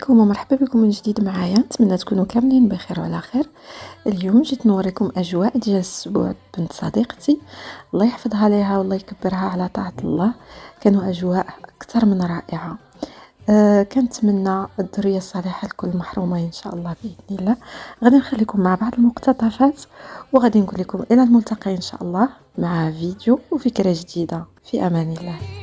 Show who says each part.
Speaker 1: عليكم ومرحبا بكم من جديد معايا. نتمنى تكونوا كاملين بخير وعلى خير. اليوم جيت نوريكم اجواء ديال الاسبوع بنت صديقتي، الله يحفظها ليها والله يكبرها على طاعة الله. كانوا اجواء اكثر من رائعة. كنتمنى الذريه الصالحه لكل محرومين ان شاء الله باذن الله. غادي نخليكم مع بعض المقتطفات وغادي نقول لكم الى الملتقى ان شاء الله مع فيديو وفكره جديده. في امان الله.